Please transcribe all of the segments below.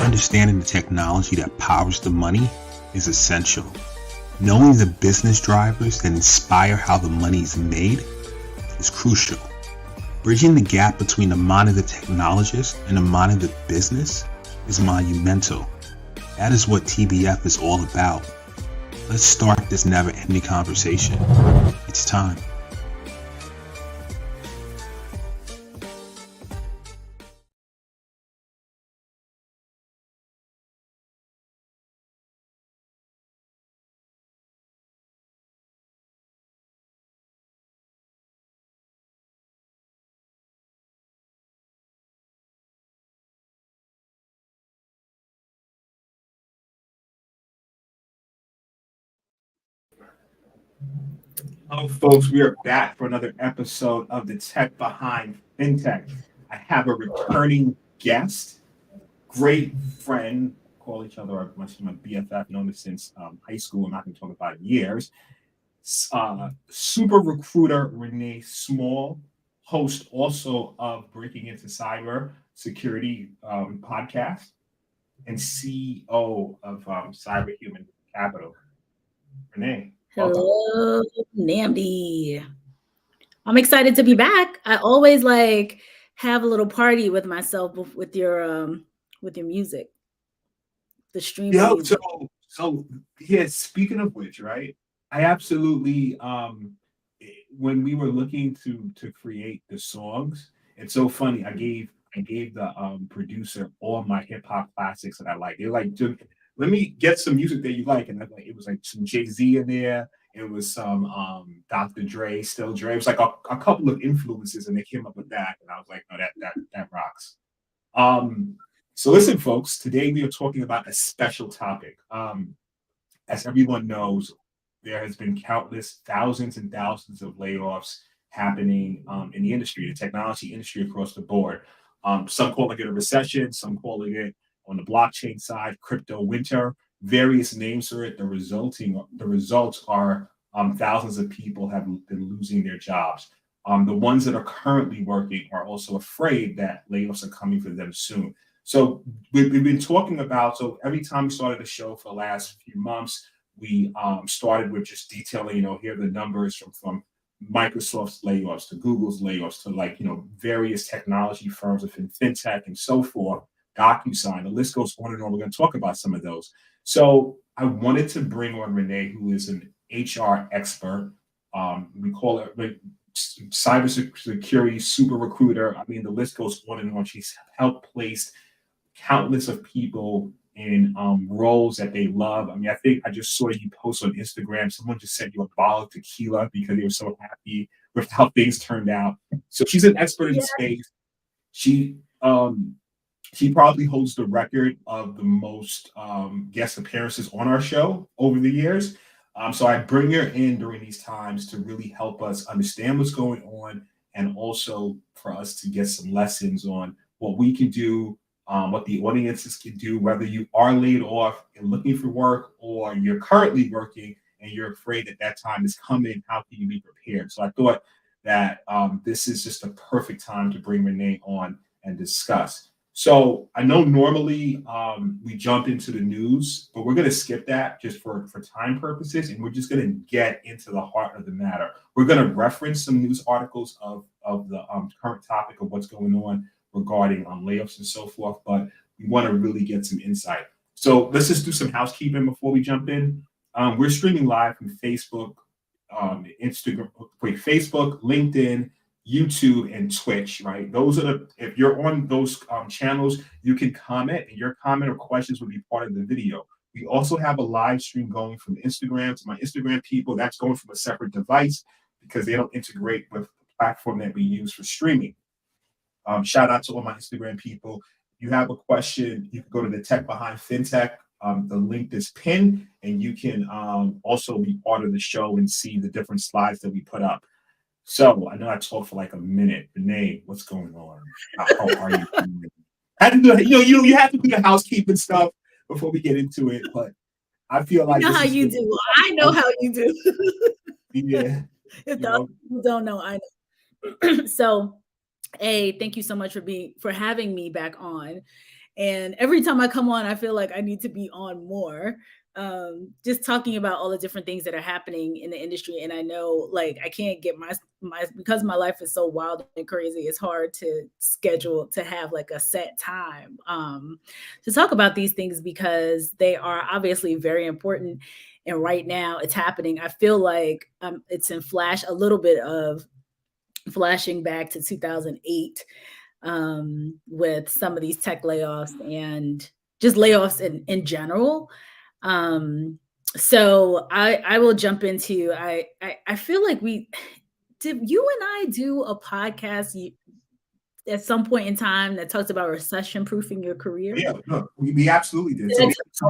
Understanding the technology that powers the money is essential. Knowing the business drivers that inspire how the money is made is crucial. Bridging the gap between the mind of the technologist and the mind of the business is monumental. That is what TBF is all about. Let's start this never-ending conversation. It's time. Hello, folks. We are back for another episode of the Tech Behind FinTech. I have a returning guest, great friend, call each other my BFF, known this since high school, I'm not going to talk about years. Super Recruiter Renee Small, host also of Breaking into Cyber Security podcast, and CEO of Cyber Human Capital. Renee, welcome. Hello, Namdi. I'm excited to be back. I always have a little party with myself with your music, the stream of music. So yeah, speaking of which, right? I absolutely when we were looking to create the songs, it's so funny. I gave the producer all my hip hop classics that I like. They're like, dude, let me get some music that you like. And it was like some Jay-Z in there. It was some Dr. Dre, Still Dre. It was like a couple of influences, and they came up with that. And I was like, no, that rocks. So listen, folks, today we are talking about a special topic. As everyone knows, there has been countless thousands and thousands of layoffs happening in the industry, the technology industry across the board. Some calling it a recession, some calling it on the blockchain side, crypto winter, various names for it. The results are thousands of people have been losing their jobs. The ones that are currently working are also afraid that layoffs are coming for them soon. So we've been talking about, so every time we started the show for the last few months, we started with just detailing, here are the numbers from Microsoft's layoffs to Google's layoffs to various technology firms within fintech and so forth, DocuSign, the list goes on and on. We're going to talk about some of those. So I wanted to bring on Renee, who is an HR expert. We call it Cybersecurity Super Recruiter. I mean, the list goes on and on. She's helped place countless of people in roles that they love. I mean, I think I just saw you post on Instagram. Someone just sent you a bottle of tequila because they were so happy with how things turned out. So she's an expert in the space. She probably holds the record of the most guest appearances on our show over the years. So I bring her in during these times to really help us understand what's going on, and also for us to get some lessons on what we can do, what the audiences can do, whether you are laid off and looking for work, or you're currently working and you're afraid that time is coming. How can you be prepared? So I thought that this is just a perfect time to bring Renee on and discuss. So I know normally we jump into the news, but we're going to skip that just for time purposes, and we're just going to get into the heart of the matter. We're going to reference some news articles of the current topic of what's going on regarding layoffs and so forth, but we want to really get some insight. So let's just do some housekeeping before we jump in. We're streaming live from Facebook, Facebook, LinkedIn, YouTube, and Twitch, right? Those are if you're on those channels, you can comment, and your comment or questions will be part of the video. We also have a live stream going from Instagram to my Instagram people. That's going from a separate device because they don't integrate with the platform that we use for streaming. Shout out to all my Instagram people. If you have a question, you can go to the Tech Behind FinTech, the link is pinned, and you can also be part of the show and see the different slides that we put up. So I know I talked for like a minute. Renee, what's going on? How are you? I had to do, you have to do the housekeeping stuff before we get into it, but I feel like I know how you do. I know how you do. Yeah. If you don't know, I know. So, thank you so much for having me back on. And every time I come on, I feel like I need to be on more. Just talking about all the different things that are happening in the industry. And I know like I can't get my because my life is so wild and crazy, it's hard to schedule to have like a set time to talk about these things because they are obviously very important. And right now it's happening. I feel like it's in a little bit of flashing back to 2008 with some of these tech layoffs and just layoffs in general. So I will jump into, I feel like did you and I do a podcast at some point in time that talks about recession proofing your career? Yeah, no, we absolutely did. So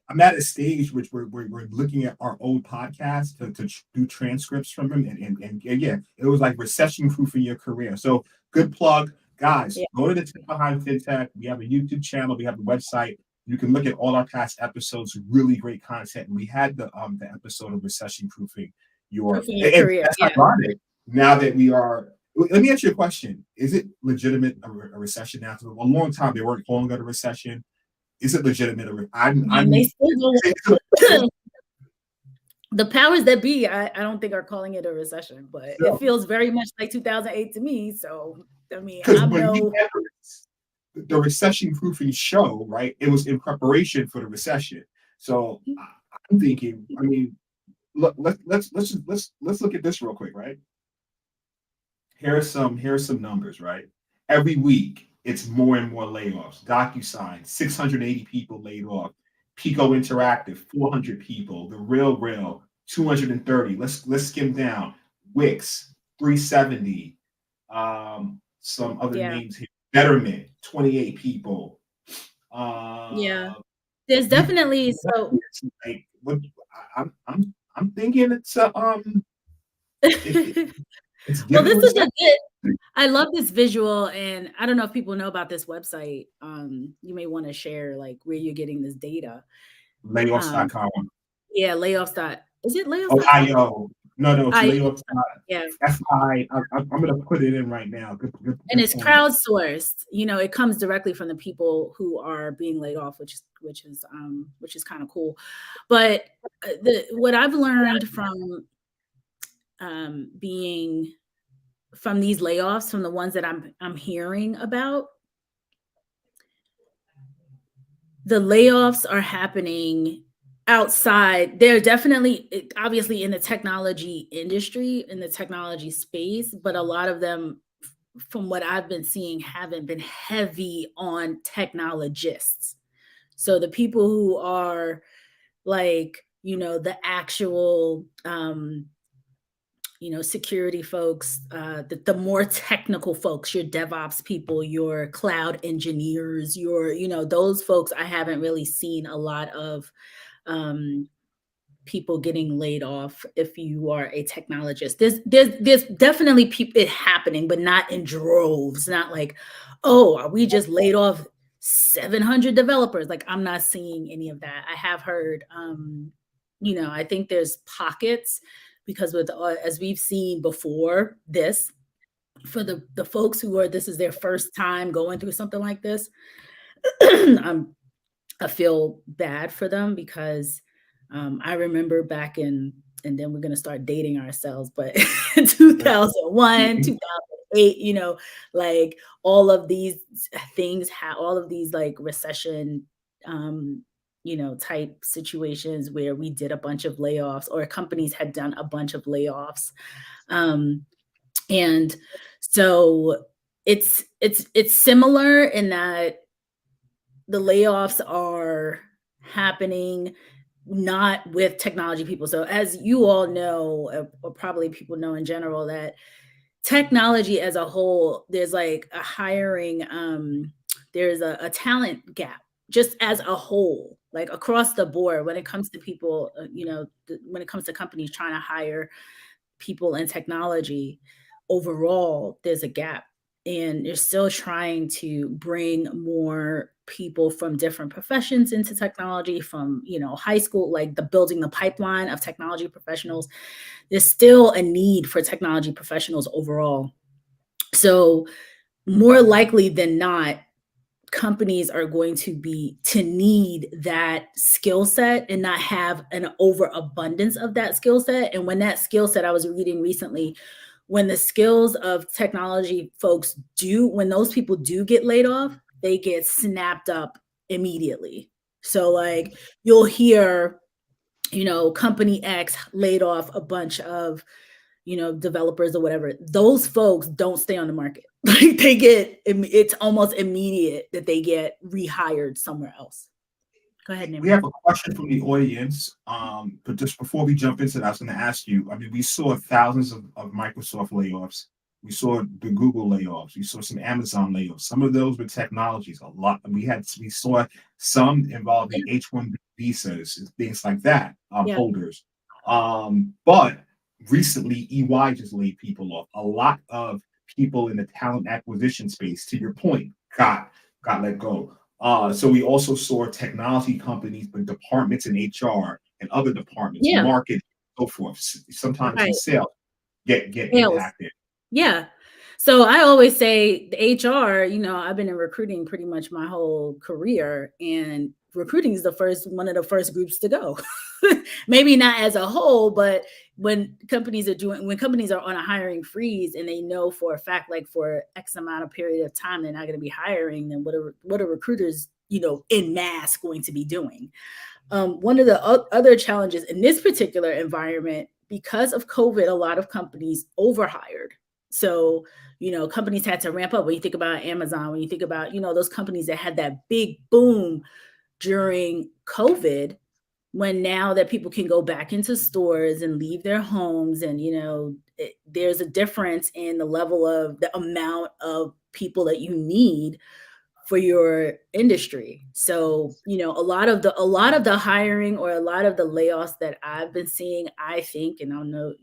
I'm at a stage which we're looking at our old podcast to do transcripts from them, and yeah, it was like recession proofing your career. So good plug, guys. Go to the Tech Behind FinTech. We have a YouTube channel. We have a website. You can look at all our past episodes. Really great content. And we had the episode of recession proofing your career. That's ironic. Now that we are. Let me ask you a question. Is it legitimate a recession now? For a long time, they weren't calling it a recession. Is it legitimate? They still don't. The powers that be, I don't think are calling it a recession, but it feels very much like 2008 to me. So, I mean, the recession proofing show, right? It was in preparation for the recession. So I'm thinking, I mean, let's look at this real quick, right? Here are some numbers, right? Every week, it's more and more layoffs. DocuSign, 680 people laid off. Pico Interactive, 400 people. The Real, 230. Let's skim down. Wix, 370. Some other names here. Betterment, 28 people. There's definitely so. Like, I'm thinking it's well, this is a good. I love this visual, and I don't know if people know about this website. You may want to share like where you're getting this data. Layoffs.com. Yeah, layoffs. Is it layoffs? Ohio. No, it's layoffs. Yeah. I'm going to put it in right now. Good and it's crowdsourced. You know, it comes directly from the people who are being laid off, which is kind of cool. But what I've learned from being from these layoffs, from the ones that I'm hearing about, the layoffs are happening outside. They're definitely, obviously, in the technology industry, in the technology space, but a lot of them, from what I've been seeing, haven't been heavy on technologists. So the people who are like, the actual, security folks, the more technical folks, your DevOps people, your cloud engineers, those folks, I haven't really seen a lot of people getting laid off. If you are a technologist, there's definitely it happening, but not in droves. Not like, oh, we just laid off 700 developers. Like, I'm not seeing any of that. I have heard, I think there's pockets, because with as we've seen before this, for the folks who this is their first time going through something like this, I feel bad for them, because I remember back in, and then we're going to start dating ourselves, but 2001, 2008, like all of these things, all of these like recession, type situations where we did a bunch of layoffs, or companies had done a bunch of layoffs. And so it's similar in that the layoffs are happening not with technology people. So as you all know, or probably people know in general, that technology as a whole, there's like a hiring, there's a talent gap just as a whole, like across the board, when it comes to people, when it comes to companies trying to hire people in technology. Overall, there's a gap, and you're still trying to bring more people from different professions into technology, from high school, like building the pipeline of technology professionals. There's still a need for technology professionals overall. So more likely than not, companies are going to need that skill set and not have an overabundance of that skill set. And when that skill set, I was reading recently, when the skills of technology folks when those people do get laid off, they get snapped up immediately. So like you'll hear, company X laid off a bunch of, developers or whatever. Those folks don't stay on the market. Like it's almost immediate that they get rehired somewhere else. Go ahead, Nimrod. We have a question from the audience. But just before we jump into that, I was going to ask you, I mean, we saw thousands of Microsoft layoffs. We saw the Google layoffs. We saw some Amazon layoffs. Some of those were technologies. A lot. We saw some involving H-1B visas, things like that, holders. But recently, EY just laid people off. A lot of people in the talent acquisition space, to your point, got let go. So we also saw technology companies, but departments in HR and other departments, market, so forth. Sometimes in sales get impacted. Yeah. So I always say the HR, I've been in recruiting pretty much my whole career, and recruiting is one of the first groups to go. Maybe not as a whole, but when companies are on a hiring freeze and they know for a fact, like for X amount of period of time, they're not going to be hiring, then what are recruiters, en masse going to be doing? One of the other challenges in this particular environment, because of COVID, a lot of companies overhired. So, companies had to ramp up. When you think about Amazon, when you think about, those companies that had that big boom during COVID, when now that people can go back into stores and leave their homes, and, there's a difference in the level of the amount of people that you need for your industry. So, a lot of the hiring or a lot of the layoffs that I've been seeing, I think, and I'm no,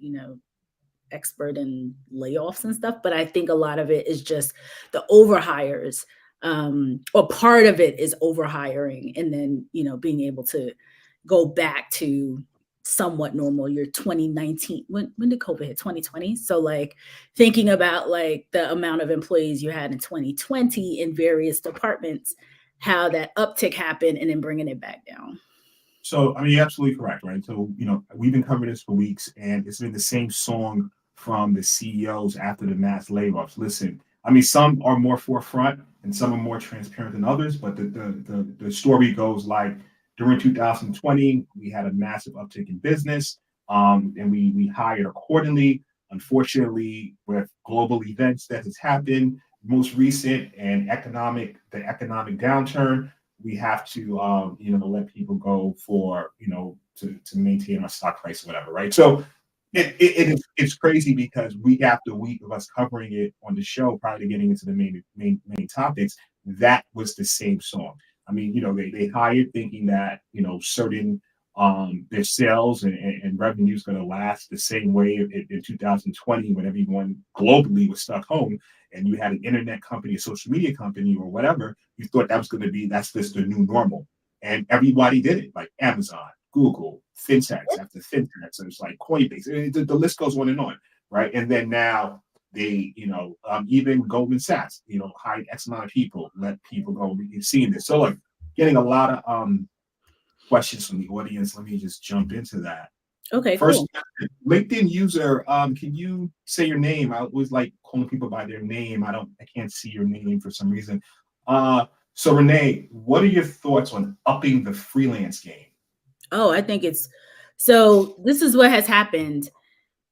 expert in layoffs and stuff, but I think a lot of it is just the overhires, or part of it is overhiring, and then, being able to go back to somewhat normal. Your 2019, when did COVID hit? 2020. So like thinking about like the amount of employees you had in 2020 in various departments, how that uptick happened, and then bringing it back down. So, I mean, you're absolutely correct, right? So, we've been covering this for weeks, and it's been the same song from the CEOs after the mass layoffs. Listen, I mean, some are more forefront and some are more transparent than others, but the story goes like, during 2020, we had a massive uptick in business, and we hired accordingly. Unfortunately, with global events that has happened, most recent and the economic downturn, we have to let people go for to maintain our stock price or whatever, right? So it's crazy because week after week of us covering it on the show, probably getting into the main topics, that was the same song. I mean, they hired thinking that, certain their sales and revenue is going to last the same way in 2020 when everyone globally was stuck home, and you had an internet company, a social media company or whatever, you thought that's just the new normal. And everybody did it, like Amazon, Google, fintechs after fintechs. So it's like Coinbase. The list goes on, right? And then now they, even Goldman Sachs, hired X amount of people, let people go. We've seen this. So like getting a lot of questions from the audience. Let me just jump into that. Okay, first, cool. LinkedIn user, can you say your name? I always like calling people by their name. I can't see your name for some reason. So Renee, what are your thoughts on upping the freelance game? Oh, I think so this is what has happened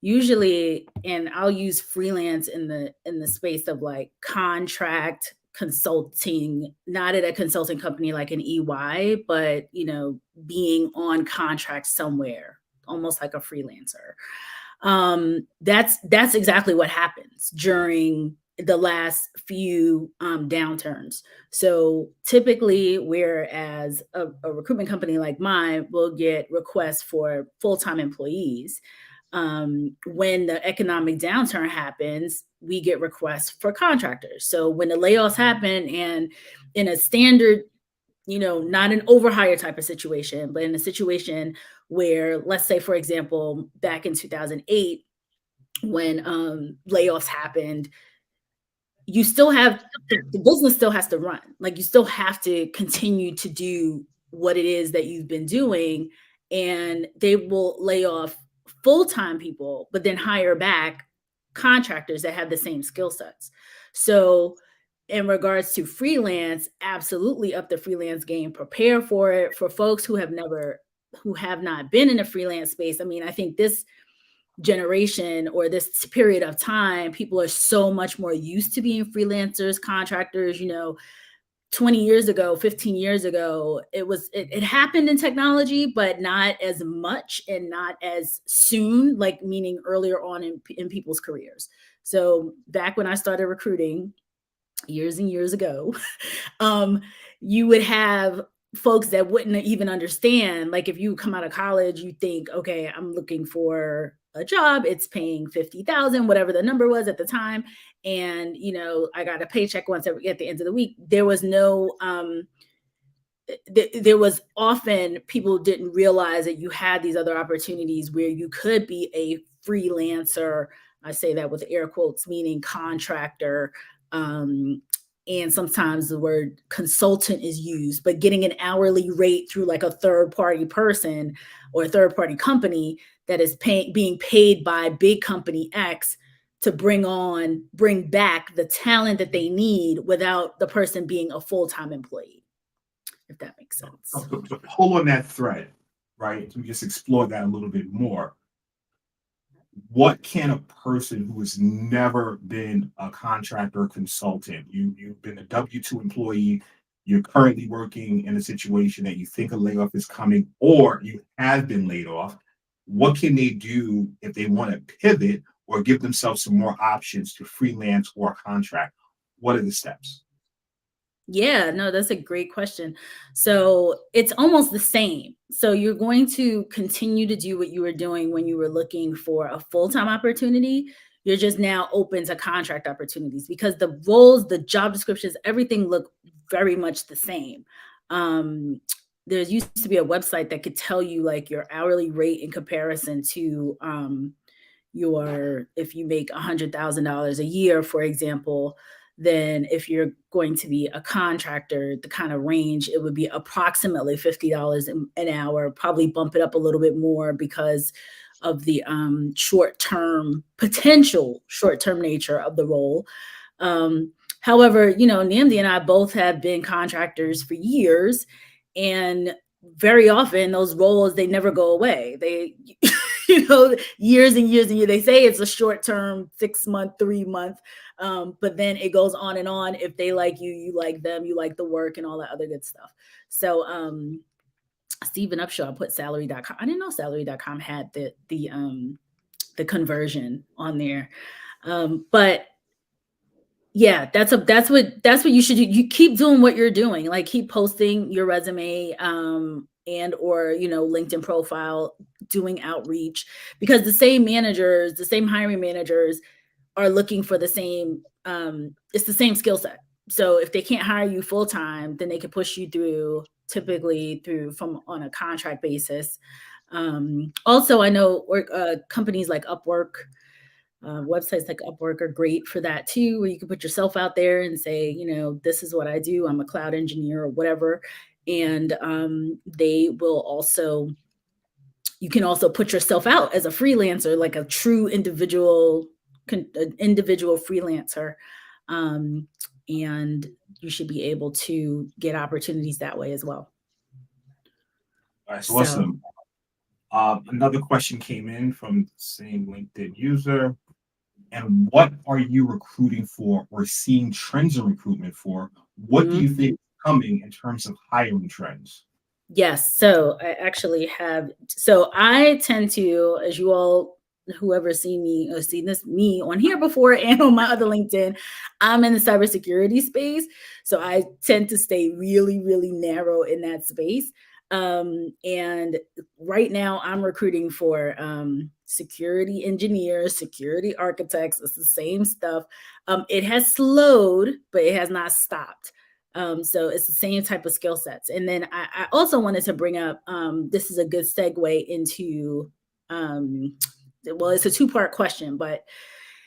usually, and I'll use freelance in the space of like contract consulting, not at a consulting company like an EY, but being on contract somewhere, almost like a freelancer. That's exactly what happens during the last few downturns. So typically, whereas a recruitment company like mine will get requests for full-time employees, when the economic downturn happens, we get requests for contractors. So when the layoffs happen, and in a standard, not an overhire type of situation, but in a situation where, let's say, for example, back in 2008, when layoffs happened, you still have the business still has to run. Like you still have to continue to do what it is that you've been doing, and they will lay off full-time people, but then hire back contractors that have the same skill sets. So in regards to freelance, absolutely up the freelance game, prepare for it. For folks who have not been in a freelance space, I mean, I think this generation or this period of time, people are so much more used to being freelancers, contractors. 20 years ago, 15 years ago, it happened in technology, but not as much and not as soon, like meaning earlier on in people's careers. So back when I started recruiting years and years ago, you would have folks that wouldn't even understand. Like if you come out of college, you think, okay, I'm looking for a job. It's paying 50,000, whatever the number was at the time. And, I got a paycheck once at the end of the week. There was no, there was often people didn't realize that you had these other opportunities where you could be a freelancer. I say that with air quotes, meaning contractor. And sometimes the word consultant is used, but getting an hourly rate through like a third party person or a third party company that is being paid by big company X to bring back the talent that they need without the person being a full-time employee, if that makes sense. So pull on that thread, right? To just explore that a little bit more. What can a person who has never been a contractor or consultant, you've been a W-2 employee, you're currently working in a situation that you think a layoff is coming, or you have been laid off, what can they do if they want to pivot or give themselves some more options to freelance or contract? What are the steps? Yeah, no, that's a great question. So it's almost the same. So you're going to continue to do what you were doing when you were looking for a full-time opportunity. You're just now open to contract opportunities because the roles, the job descriptions, everything look very much the same. There used to be a website that could tell you like your hourly rate in comparison to if you make $100,000 a year, for example, then if you're going to be a contractor, the kind of range, it would be approximately $50 an hour, probably bump it up a little bit more because of the potential short-term nature of the role. However, Namdi and I both have been contractors for years, and very often those roles, they never go away. They years and years and years. They say it's a short term, 6 month, 3 month, but then it goes on and on. If they like you, you like them, you like the work and all that other good stuff. So Stephen Upshaw put salary.com. I didn't know salary.com had the conversion on there. But yeah, that's what you should do. You keep doing what you're doing, like keep posting your resume, and or LinkedIn profile, doing outreach, because the same hiring managers are looking for the same, it's the same skill set. So if they can't hire you full time, then they can push you through on a contract basis. Also, I know companies like Upwork, websites like Upwork are great for that too, where you can put yourself out there and say, this is what I do. I'm a cloud engineer or whatever. And you can also put yourself out as a freelancer, like a true individual freelancer. And you should be able to get opportunities that way as well. All right, so awesome. Another question came in from the same LinkedIn user. And what are you recruiting for or seeing trends in recruitment for? What do you think is coming in terms of hiring trends? Yes. So I tend to, as you all, whoever seen me on here before and on my other LinkedIn, I'm in the cybersecurity space. So I tend to stay really, really narrow in that space. And right now I'm recruiting for security engineers, security architects. It's the same stuff. It has slowed, but it has not stopped. So it's the same type of skill sets. And then I also wanted to bring up, this is a good segue into, well, it's a two-part question, but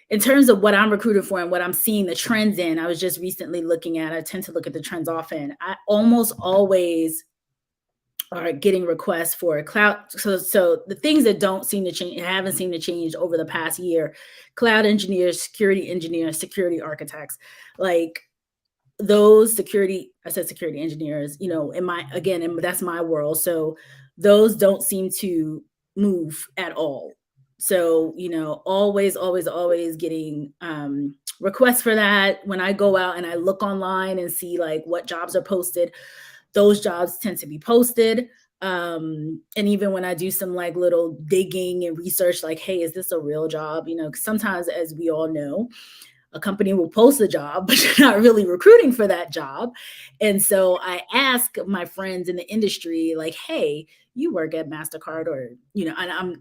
in terms of what I'm recruiting for and what I'm seeing the trends in, I was just recently looking at, I tend to look at the trends often. I almost always are getting requests for cloud. So the things that don't seem to change, haven't seemed to change over the past year, cloud engineers, security architects, like those security engineers, that's my world. So those don't seem to move at all. So, always getting requests for that. When I go out and I look online and see like what jobs are posted, those jobs tend to be posted. And even when I do some like little digging and research, like, hey, is this a real job? 'Cause sometimes, as we all know, a company will post a job, but you're not really recruiting for that job. And so I ask my friends in the industry, like, hey, you work at MasterCard, or, and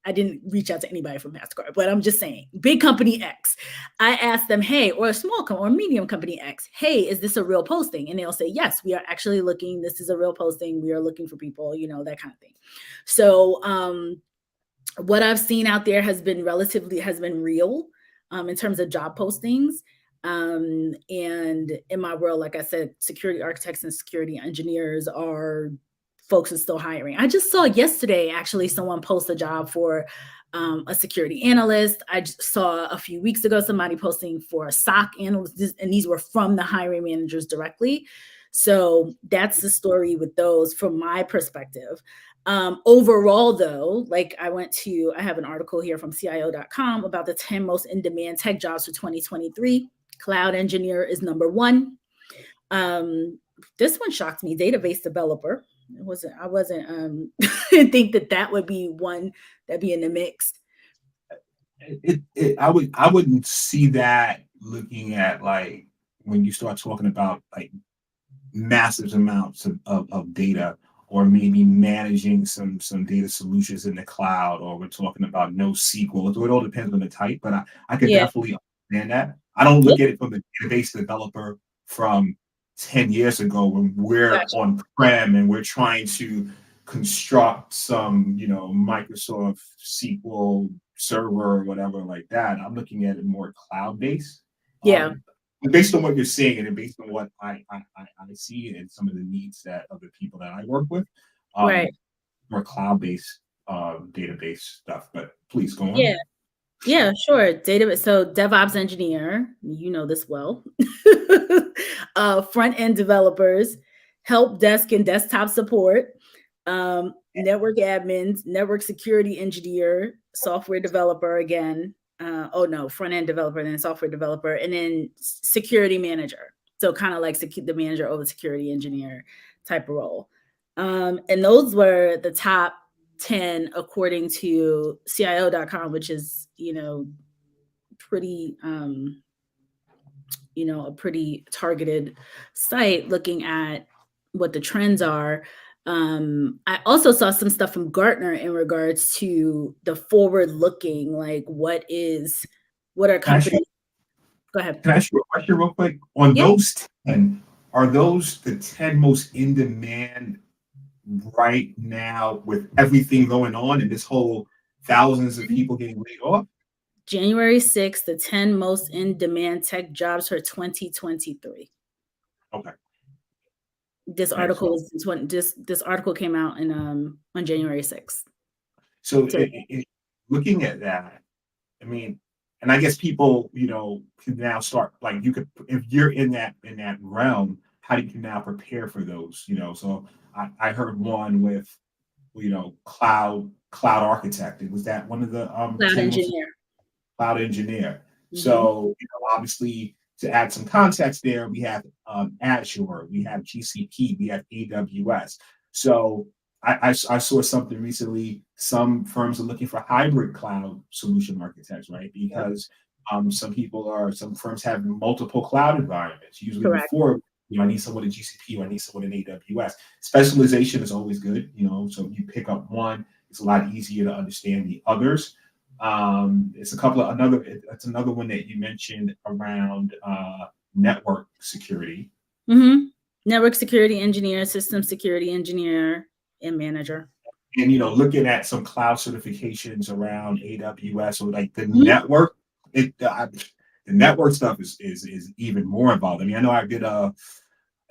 I didn't reach out to anybody from MasterCard, but I'm just saying, big company X. I asked them, hey, or a small or medium company X, hey, is this a real posting? And they'll say, yes, we are actually looking. This is a real posting. We are looking for people, that kind of thing. So what I've seen out there has been real in terms of job postings. And in my world, like I said, security architects and security engineers folks are still hiring. I just saw yesterday, actually, someone post a job for a security analyst. I just saw a few weeks ago somebody posting for a SOC analyst, and these were from the hiring managers directly. So that's the story with those from my perspective. Overall, though, like I have an article here from CIO.com about the 10 most in-demand tech jobs for 2023. Cloud engineer is number one. This one shocked me, database developer. I didn't think that would be one that'd be in the mix. I wouldn't see that looking at like when you start talking about like massive amounts of data, or maybe managing some data solutions in the cloud, or we're talking about NoSQL. So it all depends on the type, but I could definitely understand that. I don't look at it from the database developer from 10 years ago when we're on-prem and we're trying to construct some, Microsoft SQL server or whatever like that. I'm looking at it more cloud-based. Based on what you're saying, and based on what I see and some of the needs that of the people that I work with, more cloud-based database stuff. But please go on. Yeah, sure. Database. So DevOps engineer, this well. Front-end developers, help desk and desktop support, network admins, network security engineer, software developer again. Front-end developer, then software developer, and then security manager. So kind of like the manager over security engineer type of role. And those were the top 10 according to CIO.com, which is, pretty, a pretty targeted site looking at what the trends are. I also saw some stuff from Gartner in regards to the forward-looking, like what are companies? Go ahead. Can I ask you a question real quick? On those 10, are those the 10 most in demand right now with everything going on and this whole thousands of people getting laid off? January 6th, the 10 most in demand tech jobs for 2023. Okay. This article this article came out on January 6th. So looking at that, I mean, and I guess people, can now start, like, if you're in that realm, how do you now prepare for those? So I heard one with, cloud architect. Was that one of the cloud engineer? Mm-hmm. So obviously, to add some context there, we have Azure, we have GCP, we have AWS. So I saw something recently. Some firms are looking for hybrid cloud solution architects, right? Because some firms have multiple cloud environments. Usually before, I need someone in GCP or I need someone in AWS. Specialization is always good, so you pick up one, it's a lot easier to understand the others. It's another one that you mentioned around network security. Mm-hmm. Network security engineer, system security engineer, and manager. And looking at some cloud certifications around AWS or like the network the network stuff is even more involved. I mean, I know I did the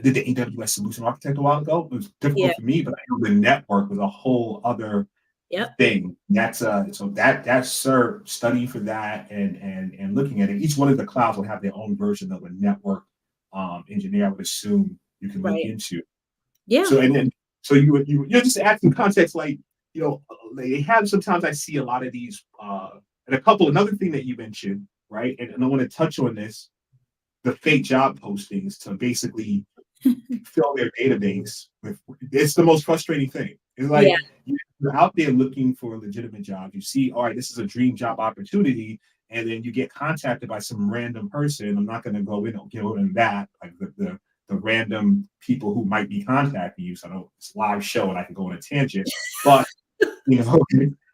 AWS solution architect a while ago. It was Yeah. difficult for me, but I know the network was a whole other Yep. thing. That's so that's studying for that and looking at it. Each one of the clouds will have their own version of a network engineer. I would assume you can look Right. into. Yeah. So and then so you just add some context, like they have sometimes I see a lot of these and another thing that you mentioned, right? And I want to touch on this, the fake job postings to basically fill their database with. It's the most frustrating thing. It's like Yeah. you're out there looking for a legitimate job. You see, all right, this is a dream job opportunity, and then you get contacted by some random person. I'm not going to go in that, like the random people who might be contacting you. So I know it's a live show and I can go on a tangent, but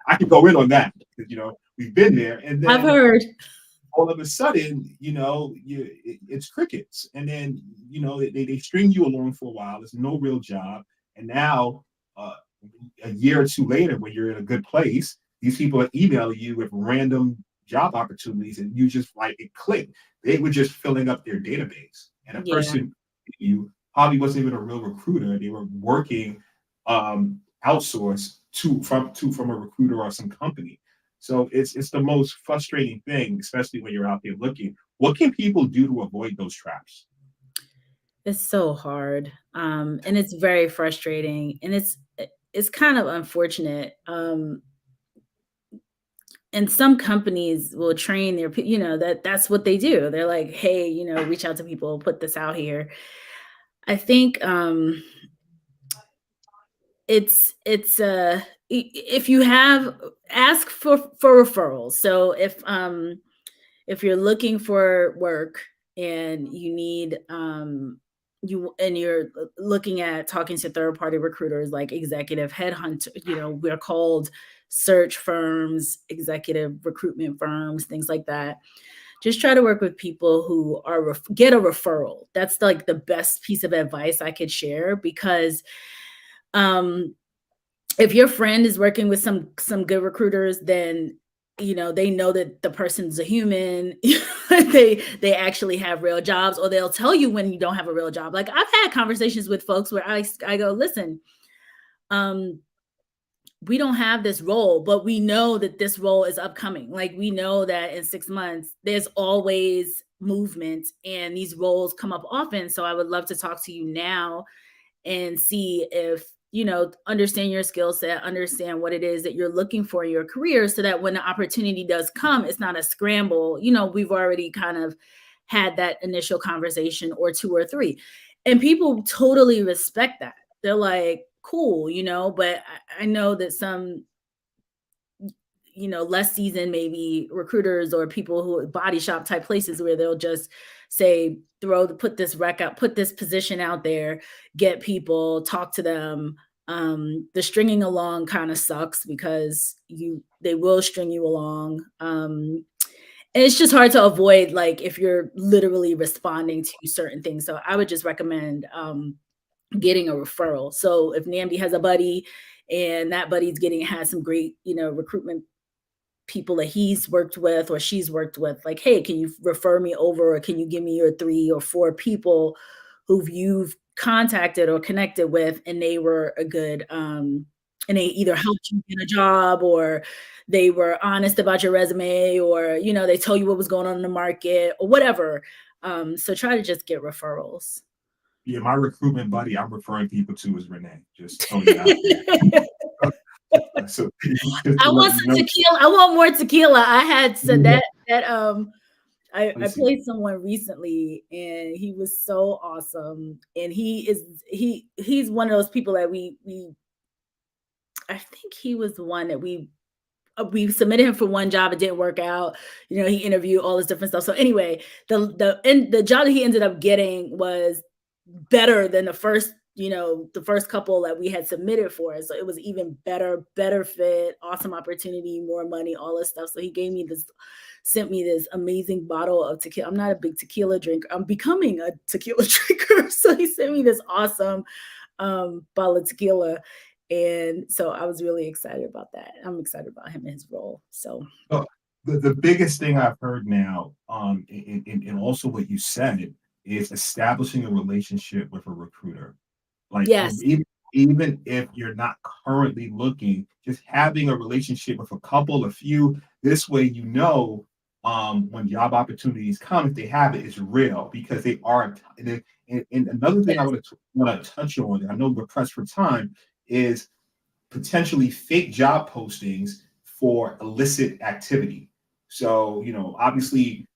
I can go in on that because we've been there, and I've then heard. all of a sudden, it's crickets. And then, they string you along for a while. There's no real job. And now, a year or two later, when you're in a good place, these people are emailing you with random job opportunities, and you just like it clicked. They were just filling up their database. And a Yeah. person you probably wasn't even a real recruiter. They were working outsourced from a recruiter or some company. So it's the most frustrating thing, especially when you're out there looking. What can people do to avoid those traps? It's so hard. And it's very frustrating, and it's kind of unfortunate. And some companies will train their that's what they do. They're like, hey, reach out to people, put this out here. I think if you have, ask for referrals. So if you're looking for work and you need you're looking at talking to third party recruiters like executive headhunter, we're called search firms, executive recruitment firms, things like that. Just try to work with people who get a referral. That's like the best piece of advice I could share, because if your friend is working with some good recruiters, then they know that the person's a human. They actually have real jobs, or they'll tell you when you don't have a real job. Like, I've had conversations with folks where I go, listen, we don't have this role, but we know that this role is upcoming. Like, we know that in 6 months there's always movement and these roles come up often. So I would love to talk to you now and see if understand your skill set, understand what it is that you're looking for in your career, so that when the opportunity does come, it's not a scramble. We've already kind of had that initial conversation, or 2 or 3. And people totally respect that. They're like, cool, but I know that some, less seasoned maybe recruiters or people who body shop type places, where they'll just say, put this rec out, put this position out there, get people, talk to them. The stringing along kind of sucks, because they will string you along. And it's just hard to avoid, like, if you're literally responding to certain things. So I would just recommend getting a referral. So if Namdi has a buddy and that buddy's has some great, recruitment people that he's worked with or she's worked with, like, hey, can you refer me over, or can you give me your 3 or 4 people you've contacted or connected with, and they were a good and they either helped you get a job, or they were honest about your resume, or they tell you what was going on in the market, or whatever. So try to just get referrals. Yeah, my recruitment buddy I'm referring people to is Renee. Just throwing it out there. So I want some tequila. I want more tequila. I had said that I played someone recently, and he was so awesome. And he's one of those people that I think he was the one that we submitted him for one job. It didn't work out. He interviewed all this different stuff. So anyway, the job that he ended up getting was better than the first couple that we had submitted for. So it was even better fit, awesome opportunity, more money, all this stuff. So he sent me this amazing bottle of tequila. I'm not a big tequila drinker. I'm becoming a tequila drinker. So he sent me this awesome bottle of tequila. And so I was really excited about that. I'm excited about him and his role. So the biggest thing I've heard now, and also what you said, is establishing a relationship with a recruiter. Like Yes. even if you're not currently looking, just having a relationship with a few, this way when job opportunities come, if they have it, it's real because they are. And another thing I Yes. want to touch on, I know we're pressed for time, is potentially fake job postings for illicit activity. So, obviously,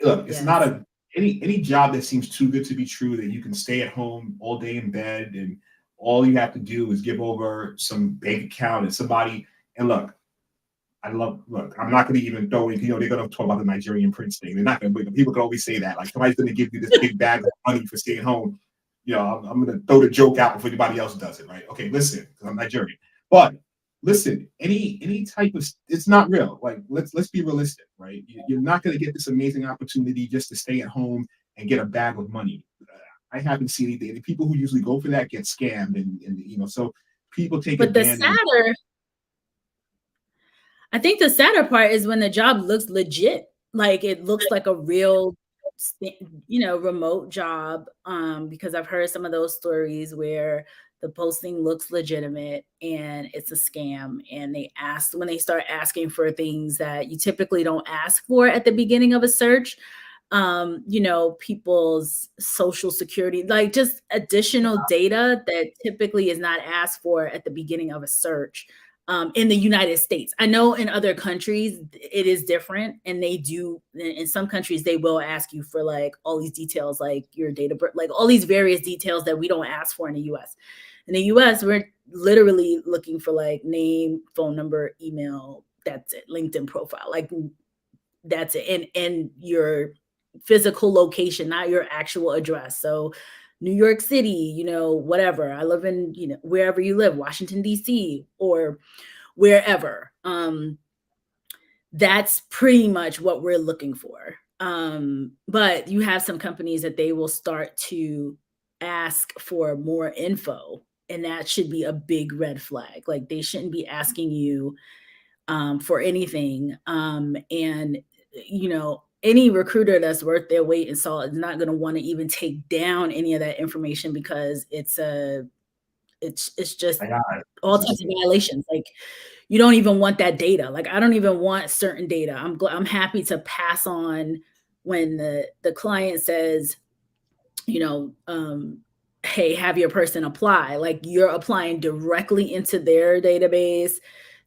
look, it's not Yes. any job that seems too good to be true that you can stay at home all day in bed and all you have to do is give over some bank account and somebody. And look, I'm not going to even throw in, they're going to talk about the Nigerian prince thing. They're not going to, people can always say that. Like, somebody's going to give you this big bag of money for staying home. I'm going to throw the joke out before anybody else does it, right? Okay, listen, because I'm Nigerian. But listen, any type of, it's not real. Like, let's be realistic, right? You're not going to get this amazing opportunity just to stay at home and get a bag of money. I haven't seen anything. The people who usually go for that get scammed, and so people take But advantage. I think the sadder part is when the job looks legit, like it looks like a real, remote job. Because I've heard some of those stories where the posting looks legitimate and it's a scam, and when they start asking for things that you typically don't ask for at the beginning of a search, people's social security, like just additional data that typically is not asked for at the beginning of a search. In the United States, I know in other countries it is different, and they do. In some countries, they will ask you for like all these details, like your date of birth, like all these various details that we don't ask for in the U.S. In the U.S., we're literally looking for like name, phone number, email. That's it. LinkedIn profile, like that's it, and your physical location, not your actual address. So New York City, whatever. I live in, wherever you live, Washington, D.C., or wherever. That's pretty much what we're looking for. But you have some companies that they will start to ask for more info, and that should be a big red flag. Like they shouldn't be asking you for anything. And any recruiter that's worth their weight in salt is not going to want to even take down any of that information because it's just all types of violations. Like you don't even want that data. Like I don't even want certain data. I'm happy to pass on when the client says, hey, have your person apply. Like you're applying directly into their database,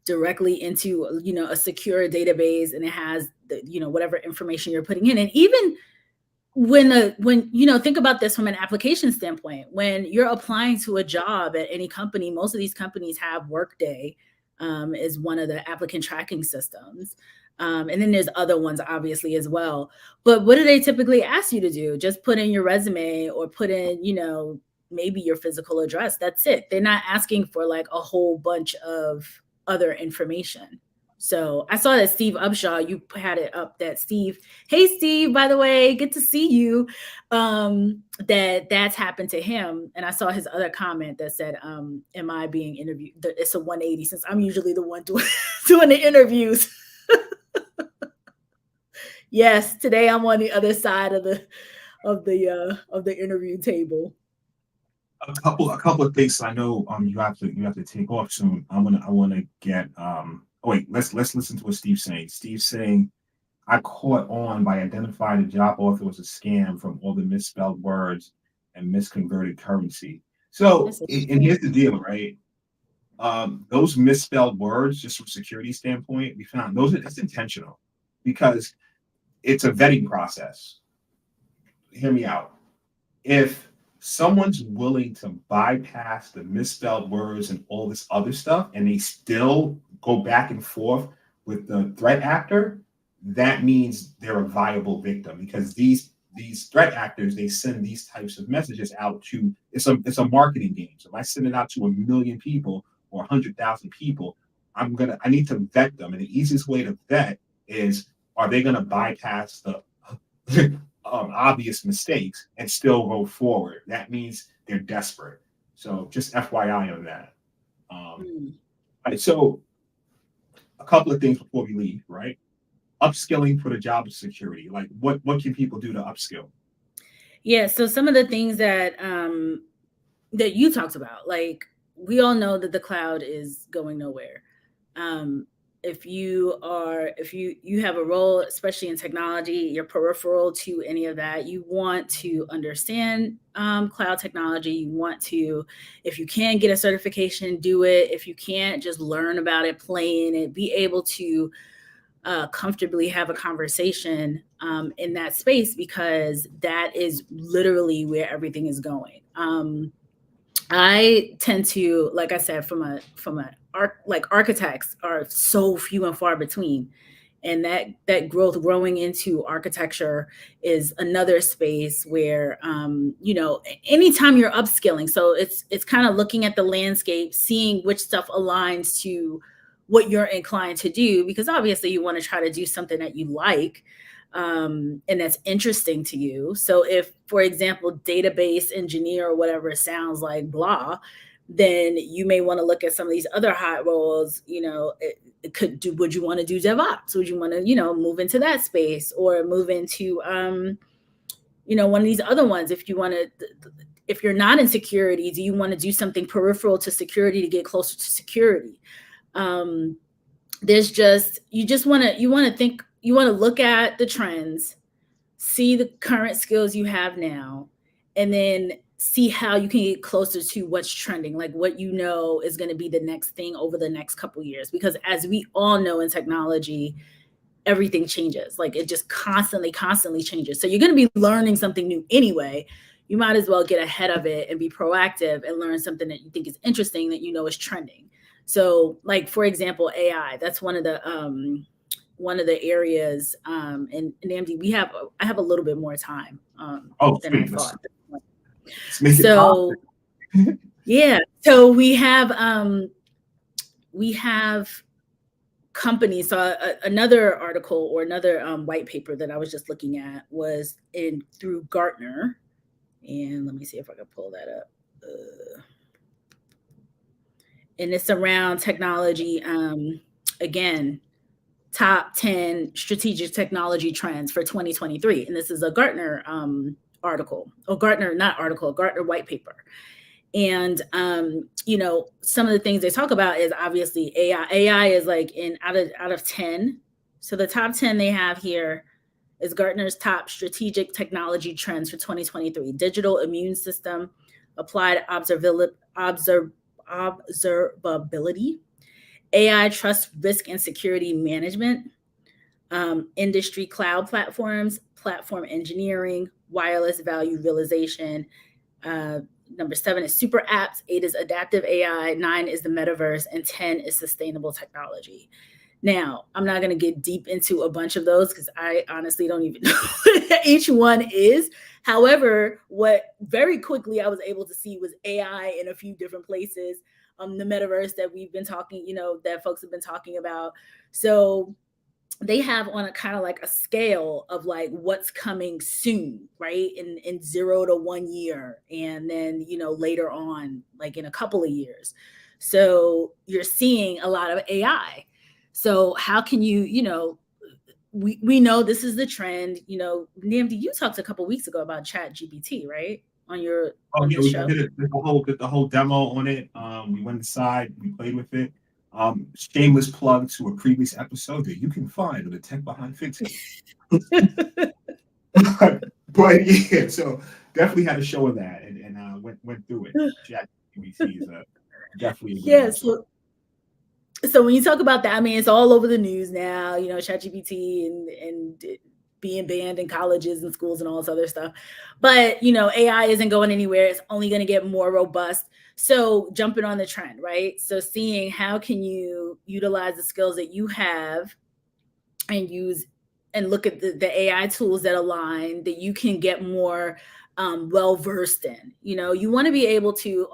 directly into a secure database, and it has whatever information you're putting in. And even when think about this from an application standpoint, when you're applying to a job at any company, most of these companies have Workday is one of the applicant tracking systems. And then there's other ones obviously as well. But what do they typically ask you to do? Just put in your resume or put in, maybe your physical address. That's it. They're not asking for like a whole bunch of other information. So I saw that Steve Upshaw, you had it up that Steve, hey Steve, by the way, good to see you. That's happened to him. And I saw his other comment that said, am I being interviewed? It's a 180 since I'm usually the one doing the interviews. Yes, today I'm on the other side of the interview table. A couple of things. I know you have to take off soon. I want to get wait, let's listen to what Steve's saying. Steve's saying, I caught on by identifying the job offer was a scam from all the misspelled words and misconverted currency. So, and here's the deal, right? Those misspelled words, just from security standpoint, we found that's intentional because it's a vetting process. Hear me out. If someone's willing to bypass the misspelled words and all this other stuff, and they still go back and forth with the threat actor, that means they're a viable victim because these threat actors, they send these types of messages out to, it's a marketing game. So if I send it out to 1 million people or 100,000 people, I need to vet them. And the easiest way to vet is, are they going to bypass the obvious mistakes and still go forward? That means they're desperate. So just FYI on that. Right, so a couple of things before we leave, right? upskilling for the job of security. Like what can people do to upskill? Yeah, so some of the things that that you talked about, like we all know that the cloud is going nowhere. Um, if you have a role, especially in technology, you're peripheral to any of that, you want to understand cloud technology. You want to, if you can get a certification, do it. If you can't, just learn about it, play in it, be able to comfortably have a conversation in that space, because that is literally where everything is going. I tend to, like I said, like architects are so few and far between, and that growing into architecture is another space where anytime you're upskilling, so it's kind of looking at the landscape, seeing which stuff aligns to what you're inclined to do, because obviously you want to try to do something that you like, and that's interesting to you. So if, for example, database engineer or whatever sounds like blah, then you may want to look at some of these other hot roles. Would you want to do DevOps? Would you want to, move into that space, or move into, one of these other ones? If you're not in security, do you want to do something peripheral to security to get closer to security? You want to look at the trends, see the current skills you have now, and then see how you can get closer to what's trending, like what is going to be the next thing over the next couple of years. Because as we all know, in technology, everything changes. Like it just constantly changes. So you're going to be learning something new anyway. You might as well get ahead of it and be proactive and learn something that you think is interesting, that is trending. So, like, for example, AI, that's one of the areas, and Namdi, I have a little bit more time than I thought. So yeah, so we have companies. So another article or another white paper that I was just looking at was through Gartner, and let me see if I can pull that up. And it's around technology. Again, top 10 strategic technology trends for 2023. And this is a Gartner article, or Gartner white paper. And, some of the things they talk about is obviously AI. AI is like out of 10. So the top 10 they have here is Gartner's top strategic technology trends for 2023. Digital immune system, applied observability, AI trust, risk, and security management, industry cloud platforms, platform engineering, wireless value realization. Number 7 is super apps, 8 is adaptive AI, 9 is the metaverse, and 10 is sustainable technology. Now, I'm not going to get deep into a bunch of those because I honestly don't even know what each one is. However, what very quickly I was able to see was AI in a few different places. The metaverse that we've been talking, that folks have been talking about. So they have on a kind of like a scale of like what's coming soon, right? In 0 to 1 year. And then, later on, like in a couple of years. So you're seeing a lot of AI. So how can you, we know this is the trend. Namdi, you talked a couple weeks ago about ChatGPT, right? On your show. Did the whole demo on it. We went inside, we played with it. Shameless plug to a previous episode that you can find on the Tech Behind Fintech. but yeah, so definitely had a show of that and went through it. ChatGPT is definitely a good So when you talk about that, I mean, it's all over the news now, ChatGPT and being banned in colleges and schools and all this other stuff. But, AI isn't going anywhere. It's only going to get more robust. So jumping on the trend, right? So seeing how can you utilize the skills that you have and use and look at the AI tools that align, that you can get more well-versed in. You want to be able to,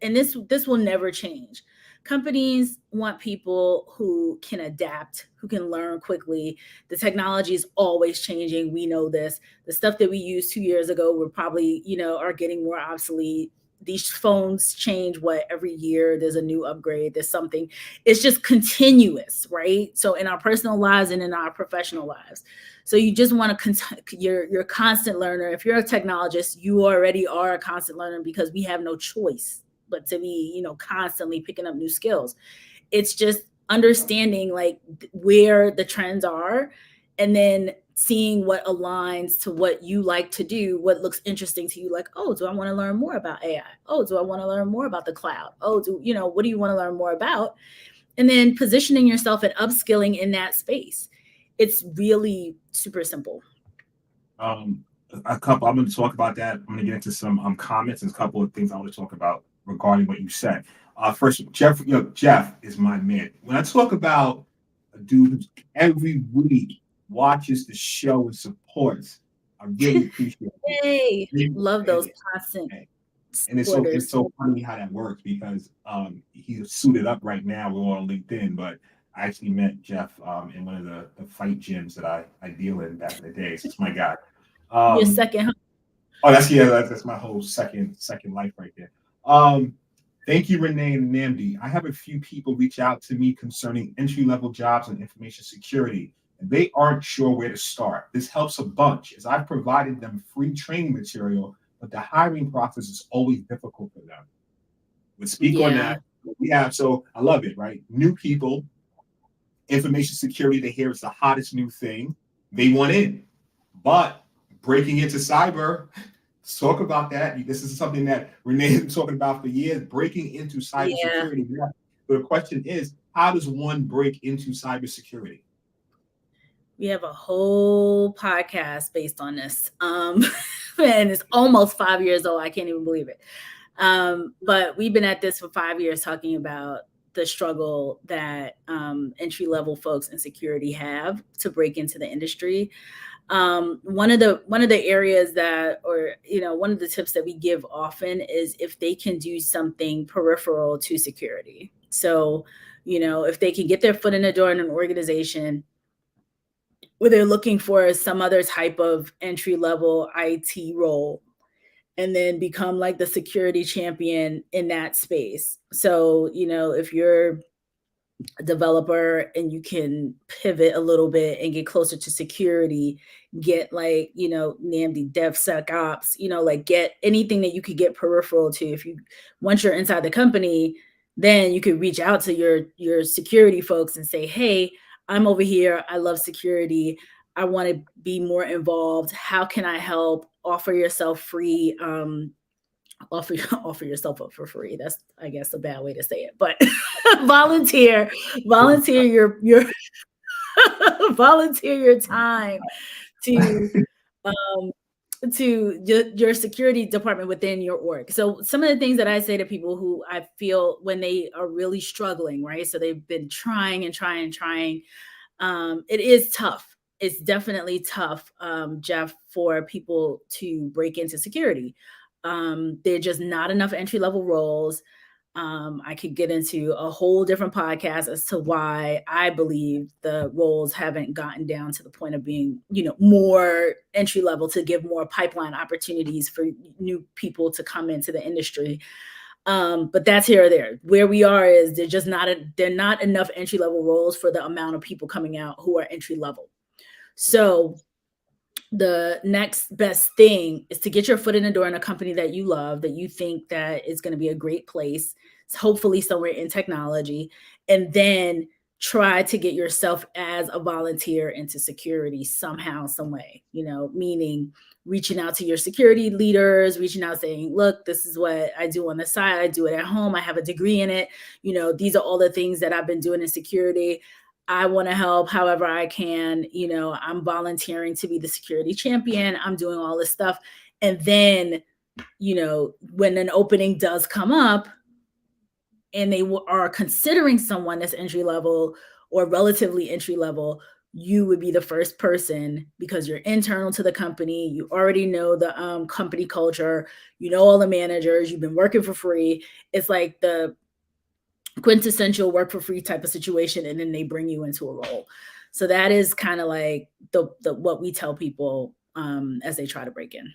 and this will never change. Companies want people who can adapt, who can learn quickly. The technology is always changing. We know this. The stuff that we used 2 years ago, we're probably, are getting more obsolete. these phones change every year. There's a new upgrade. There's something. It's just continuous, right? So in our personal lives and in our professional lives. So you just want to you're a constant learner. If you're a technologist, you already are a constant learner because we have no choice but to be, constantly picking up new skills. It's just understanding like where the trends are and then seeing what aligns to what you like to do, what looks interesting to you. Like, oh, do I want to learn more about AI? Oh, do I want to learn more about the cloud? Oh, what do you want to learn more about? And then positioning yourself and upskilling in that space. It's really super simple. I'm going to talk about that. I'm going to get into some comments and a couple of things I want to talk about regarding what you said. First, Jeff, Jeff is my man. When I talk about a dude who's every week watches the show and supports, I really appreciate it. Hey, love those constant. And it's so funny how that works because he's suited up right now. We're on LinkedIn, but I actually met Jeff in one of the fight gyms that I deal in back in the day. So it's my guy. Your second. Oh, that's my whole second life right there. Thank you, Renee and Namdi. I have a few people reach out to me concerning entry-level jobs in information security, and they aren't sure where to start. This helps a bunch as I've provided them free training material, but the hiring process is always difficult for them. We'll speak on that. Yeah, so I love it, right? New people, information security, they hear it's the hottest new thing. They want in. But breaking into cyber, let's talk about that. This is something that Renee has been talking about for years, breaking into cybersecurity. Yeah. But the question is, how does one break into cybersecurity? We have a whole podcast based on this. And it's almost 5 years old. I can't even believe it. But we've been at this for 5 years talking about the struggle that entry-level folks in security have to break into the industry. One of the areas that, or, one of the tips that we give often is if they can do something peripheral to security. So, if they can get their foot in the door in an organization where they're looking for some other type of entry-level IT role and then become like the security champion in that space. So, if you're a developer and you can pivot a little bit and get closer to security, get like, NAMD DevSecOps, like get anything that you could get peripheral to. Once you're inside the company, then you could reach out to your security folks and say, hey, I'm over here. I love security. I want to be more involved. How can I help? Offer yourself free. Offer yourself up for free. That's, I guess, a bad way to say it, but volunteer your volunteer your time to your security department within your org. So some of the things that I say to people who I feel when they are really struggling, right? So they've been trying, it is tough. It's definitely tough, Jeff, for people to break into security. There are just not enough entry-level roles. I could get into a whole different podcast as to why I believe the roles haven't gotten down to the point of being, more entry level to give more pipeline opportunities for new people to come into the industry. But that's here or there. Where we are is they're not enough entry level roles for the amount of people coming out who are entry level. So the next best thing is to get your foot in the door in a company that you love, that you think that is going to be a great place, hopefully somewhere in technology, and then try to get yourself as a volunteer into security somehow, some way, meaning reaching out to your security leaders, reaching out saying, look, this is what I do on the side. I do it at home. I have a degree in it. These are all the things that I've been doing in security. I want to help however I can. I'm volunteering to be the security champion. I'm doing all this stuff. And then, when an opening does come up and they are considering someone that's entry level or relatively entry level, you would be the first person because you're internal to the company. You already know the company culture. All the managers. You've been working for free. It's like the quintessential work for free type of situation, and then they bring you into a role. So that is kind of like the what we tell people as they try to break in.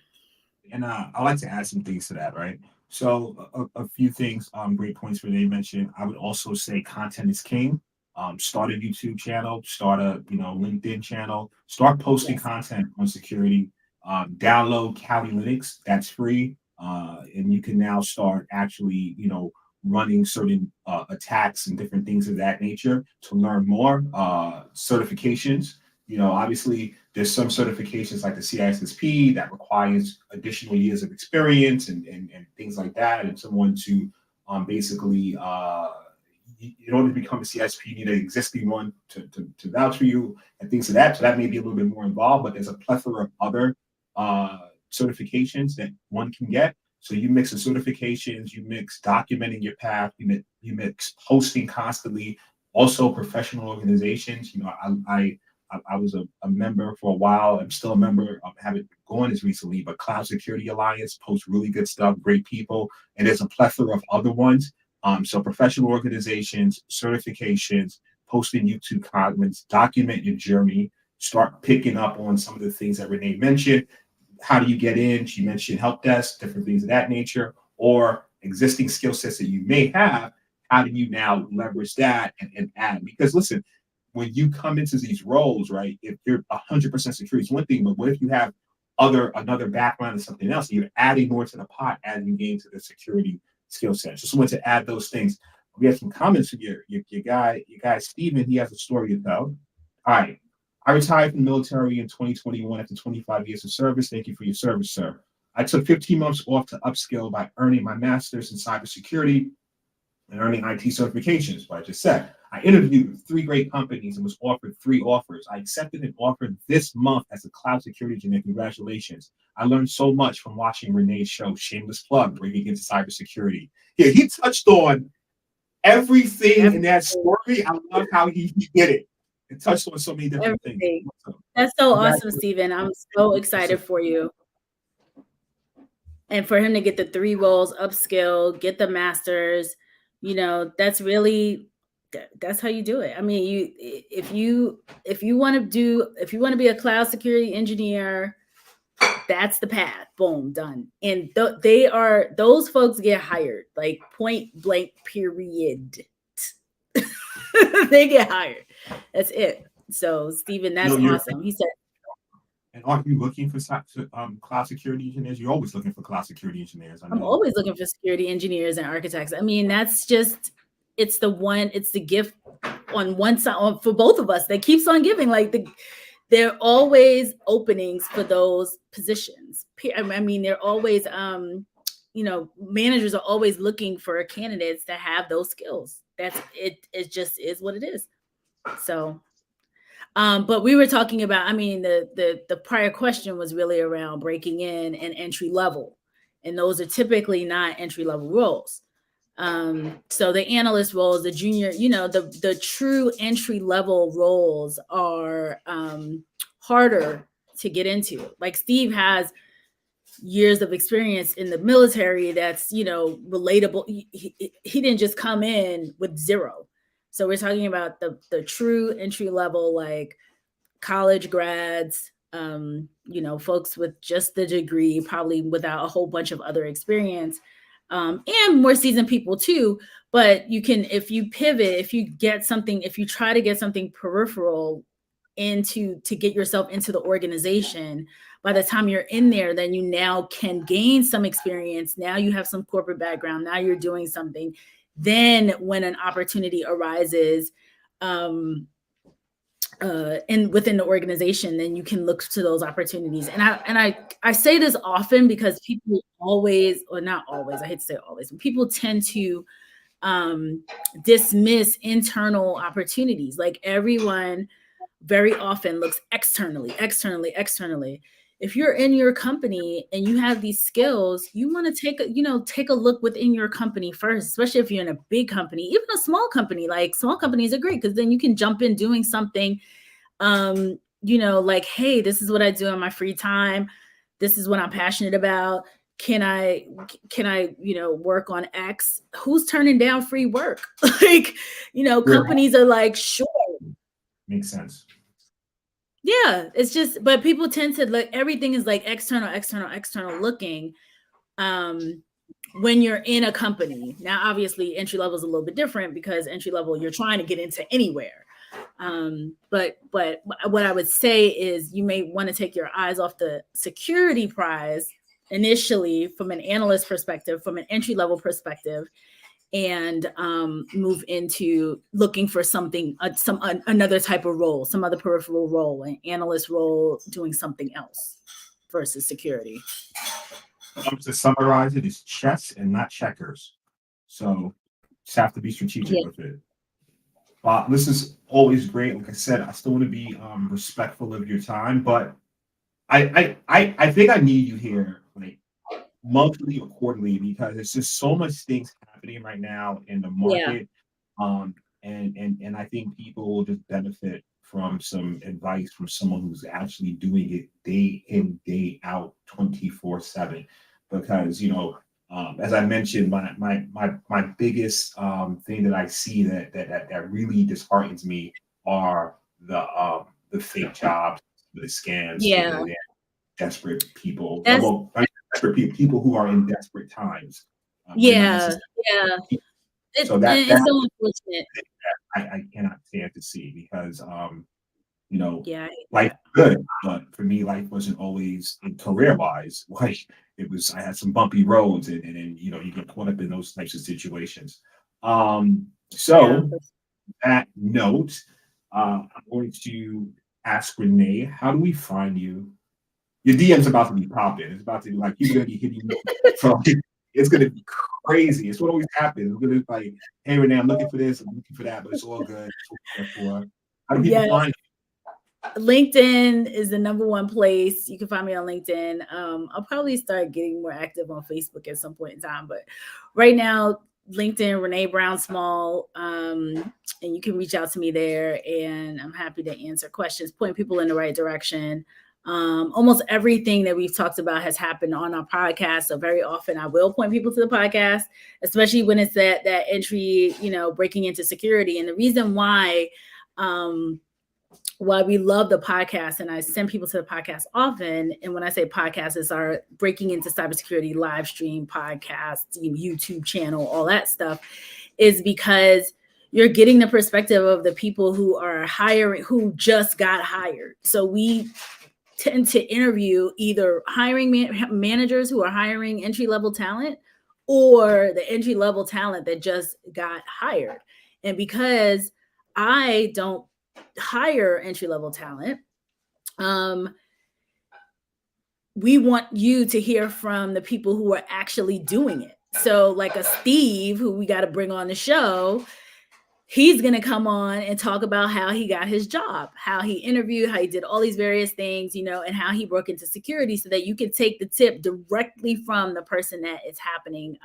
And I like to add some things to that, right? So a few things, great points Renee mentioned. I would also say content is king. Start a YouTube channel, start a LinkedIn channel, start posting content on security. Download Kali Linux, that's free, and you can now start actually running certain attacks and different things of that nature to learn more. Certifications, obviously there's some certifications like the CISSP that requires additional years of experience and things like that, and someone to basically in order to become a CISP, you need an existing one to vouch for you and things of that. So that may be a little bit more involved, but there's a plethora of other certifications that one can get. So you mix the certifications, you mix documenting your path, you mix posting constantly. Also, professional organizations. I was a member for a while. I'm still a member. I haven't gone as recently, but Cloud Security Alliance posts really good stuff, great people, and there's a plethora of other ones. So professional organizations, certifications, posting YouTube comments, document your journey, start picking up on some of the things that Renee mentioned. How do you get in? She mentioned help desk, different things of that nature, or existing skill sets that you may have. How do you now leverage that and add? Because listen, when you come into these roles, right, if you're 100% security is one thing, but what if you have another background or something else? You're adding more to the pot as you gain to the security skill set. Just wanted to add those things. We have some comments from your guy Steven. He has a story to tell. All right. I retired from the military in 2021 after 25 years of service. Thank you for your service, sir. I took 15 months off to upskill by earning my master's in cybersecurity and earning IT certifications, what I just said. I interviewed with 3 great companies and was offered 3 offers. I accepted an offer this month as a cloud security engineer. Congratulations. I learned so much from watching Renee's show, shameless plug, breaking into cybersecurity. Yeah, he touched on everything in that story. I love how he did it. It touched on so many different things. That's so awesome, Steven. I'm so excited for you. And for him to get the 3 roles, upskill, get the masters, that's how you do it. I mean, if you want to be a cloud security engineer, that's the path. Boom, done. And those folks get hired, like point blank, period. They get hired. That's it. So, Steven, that's awesome. He said. And aren't you looking for cloud security engineers? You're always looking for cloud security engineers. I'm always looking for security engineers and architects. I mean, it's the gift on one side for both of us that keeps on giving. Like there are always openings for those positions. I mean, they're always, managers are always looking for candidates that have those skills. That's it. It just is what it is. So, but we were talking about, I mean, the prior question was really around breaking in and entry level, and those are typically not entry level roles. So the analyst roles, the junior, the true entry level roles are harder to get into. Like Steve has years of experience in the military that's, relatable. He didn't just come in with 0. So we're talking about the true entry level, like college grads, folks with just the degree, probably without a whole bunch of other experience, and more seasoned people too. But you can, if you pivot, if you try to get something peripheral to get yourself into the organization, by the time you're in there, then you now can gain some experience. Now you have some corporate background. Now you're doing something. Then when an opportunity arises, and within the organization, then you can look to those opportunities. And I say this often because people always, or not always, I hate to say always, but people tend to dismiss internal opportunities. Like everyone very often looks externally. If you're in your company and you have these skills, you want to take a look within your company first, especially if you're in a big company, even a small company. Like small companies are great because then you can jump in doing something, like, hey, this is what I do in my free time. This is what I'm passionate about. Can I work on X? Who's turning down free work? Like, companies are like, sure. Makes sense. Yeah, it's just, but people tend to everything is like external looking. when you're in a company. Now, obviously, entry level is a little bit different because entry level, you're trying to get into anywhere. But what I would say is you may want to take your eyes off the security prize initially from an analyst perspective, from an entry level perspective, and move into looking for something, another type of role, some other peripheral role, an analyst role, doing something else versus security. To summarize it, it's chess and not checkers. So just have to be strategic with it. This is always great. Like I said, I still want to be respectful of your time, but I think I need you here like monthly or quarterly because there's just so much things happening right now in the market. And I think people will just benefit from some advice from someone who's actually doing it day in, day out, 24/7. Because as I mentioned, my biggest thing that I see that really disheartens me are the fake jobs, the scams, the desperate people. People who are in desperate times. So that's so unfortunate. I cannot stand to see because life is good, but for me, life wasn't always career wise. Like I had some bumpy roads, and then you get caught up in those types of situations. That note, I'm going to ask Renee, how do we find you? Your DM's about to be popping. It's about to be like people gonna be hitting you from. It's gonna be crazy. It's what always happens. It's gonna be like, hey Renee, I'm looking for this, I'm looking for that, but it's all good. How do people find you? LinkedIn is the number one place. You can find me on LinkedIn. I'll probably start getting more active on Facebook at some point in time, but right now, LinkedIn, Renee Small, and you can reach out to me there, and I'm happy to answer questions, point people in the right direction. Almost everything that we've talked about has happened on our podcast. So very often I will point people to the podcast, especially when it's that entry, breaking into security. And the reason why we love the podcast, and I send people to the podcast often. And when I say podcast, it's our Breaking Into Cybersecurity live stream podcast, YouTube channel, all that stuff, is because you're getting the perspective of the people who are hiring, who just got hired. So we tend to interview either hiring managers who are hiring entry-level talent or the entry-level talent that just got hired. And because I don't hire entry-level talent, we want you to hear from the people who are actually doing it. So like a Steve, who we got to bring on the show, he's going to come on and talk about how he got his job, how he interviewed, how he did all these various things, and how he broke into security, so that you can take the tip directly from the person that it's happening,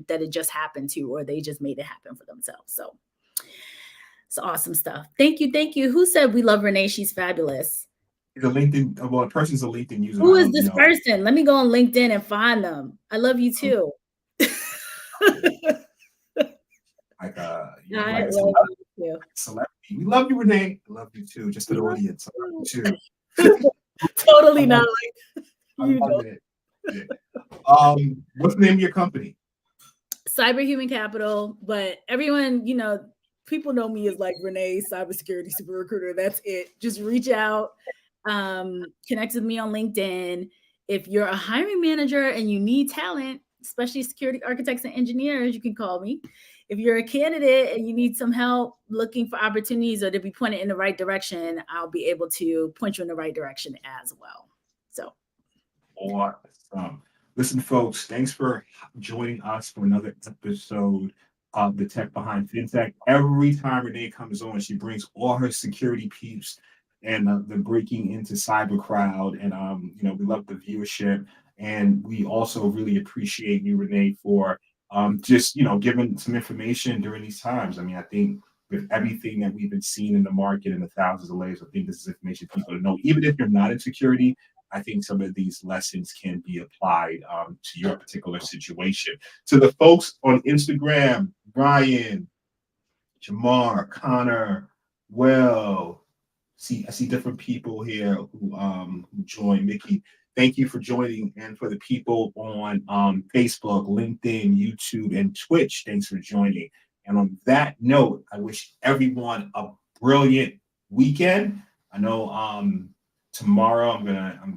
that it just happened to, or they just made it happen for themselves. So it's awesome stuff. Thank you. Thank you. Who said we love Renee? She's fabulous. The LinkedIn, a person's a LinkedIn user. Who is this person? Let me go on LinkedIn and find them. I love you too. Like a celebrity. We love you, Renee. I love you too. Just an audience. I love you too. Totally not like you know. What's the name of your company? Cyberhuman Capital, but everyone, people know me as like Renee, Cybersecurity Super Recruiter. That's it. Just reach out, connect with me on LinkedIn. If you're a hiring manager and you need talent, especially security architects and engineers, you can call me. If you're a candidate and you need some help looking for opportunities or to be pointed in the right direction, I'll be able to point you in the right direction as well. So, awesome. Listen, folks, thanks for joining us for another episode of The Tech Behind FinTech. Every time Renee comes on, she brings all her security peeps and the breaking into cyber crowd. And, we love the viewership. And we also really appreciate you, Renee, for just giving some information during these times. I mean, I think with everything that we've been seeing in the market and the thousands of layers, I think this is information people to know. Even if you're not in security, I think some of these lessons can be applied to your particular situation. To the folks on Instagram, Brian, Jamar, Connor, I see different people here who joined. Mickey, thank you for joining. And for the people on Facebook, LinkedIn, YouTube, and Twitch, thanks for joining. And on that note, I wish everyone a brilliant weekend. I know tomorrow I'm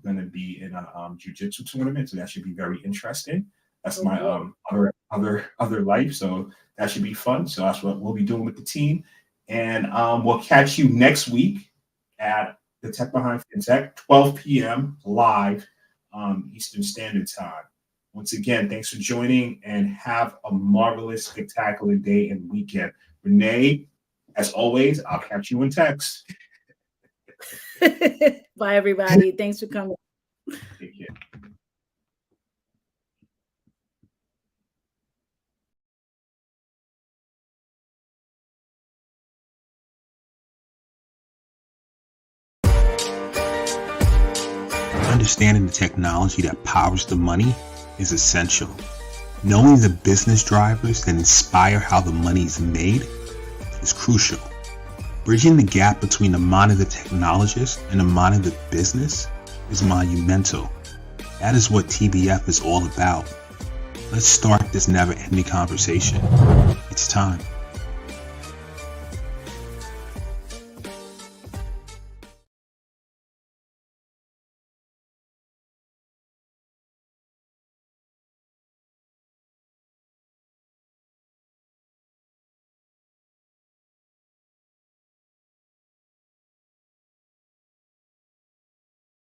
gonna be in a jiu-jitsu tournament, so that should be very interesting. That's my other life, so that should be fun. So that's what we'll be doing with the team. And we'll catch you next week at the Tech Behind FinTech, 12 p.m. live Eastern Standard Time. Once again, thanks for joining and have a marvelous, spectacular day and weekend. Renee, as always, I'll catch you in text. Bye, everybody. Thanks for coming. Take care. Understanding the technology that powers the money is essential. Knowing the business drivers that inspire how the money is made is crucial. Bridging the gap between the mind of the technologist and the mind of the business is monumental. That is what TBF is all about. Let's start this never-ending conversation. It's time.